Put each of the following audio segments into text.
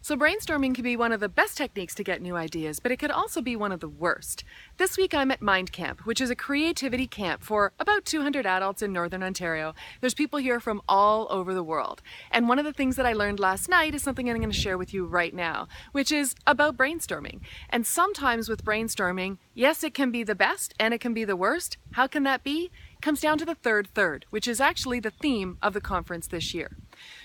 So brainstorming can be one of the best techniques to get new ideas, but it could also be one of the worst. This week I'm at Mind Camp, which is a creativity camp for about 200 adults in Northern Ontario. There's people here from all over the world. And one of the things that I learned last night is something I'm going to share with you right now, which is about brainstorming. And sometimes with brainstorming, yes, it can be the best and it can be the worst. How can that be? It comes down to the third, which is actually the theme of the conference this year.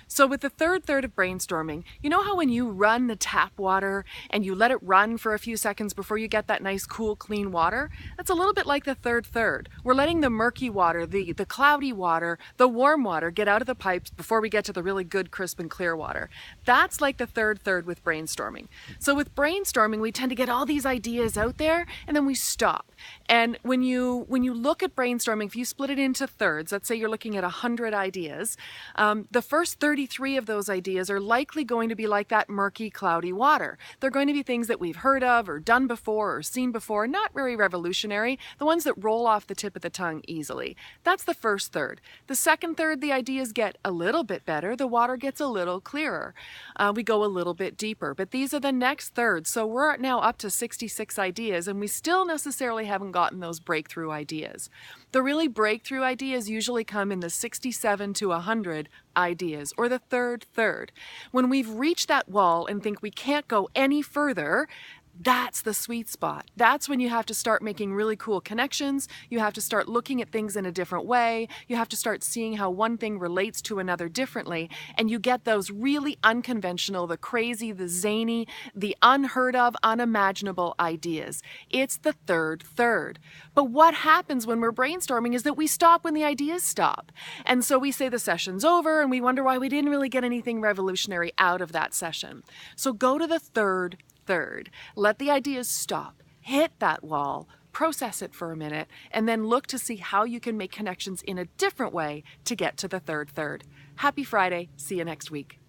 So with the third of brainstorming, you know how when you run the tap water and you let it run for a few seconds before you get that nice, cool, clean water? That's a little bit like the third. We're letting the murky water, the cloudy water, the warm water get out of the pipes before we get to the really good, crisp and clear water. That's like the third with brainstorming. So with brainstorming, we tend to get all these ideas out there and then we stop. And when you look at brainstorming, if you split it into thirds, let's say you're looking at 100 ideas, the first 33 of those ideas are likely going to be like that murky, cloudy water. They're going to be things that we've heard of or done before or seen before, not very revolutionary, the ones that roll off the tip of the tongue easily. That's the first third. The second third, the ideas get a little bit better. The water gets a little clearer. We go a little bit deeper, but these are the next thirds. So we're now up to 66 ideas and we still necessarily haven't gotten those breakthrough ideas. The really breakthrough ideas usually come in the 67 to 100 ideas, or the third. When we've reached that wall and think we can't go any further, that's the sweet spot. That's when you have to start making really cool connections. You have to start looking at things in a different way. You have to start seeing how one thing relates to another differently. And you get those really unconventional, the crazy, the zany, the unheard of, unimaginable ideas. It's the third. But what happens when we're brainstorming is that we stop when the ideas stop. And so we say the session's over and we wonder why we didn't really get anything revolutionary out of that session. So go to the third. Let the ideas stop, hit that wall, process it for a minute, and then look to see how you can make connections in a different way to get to the third. Happy Friday. See you next week.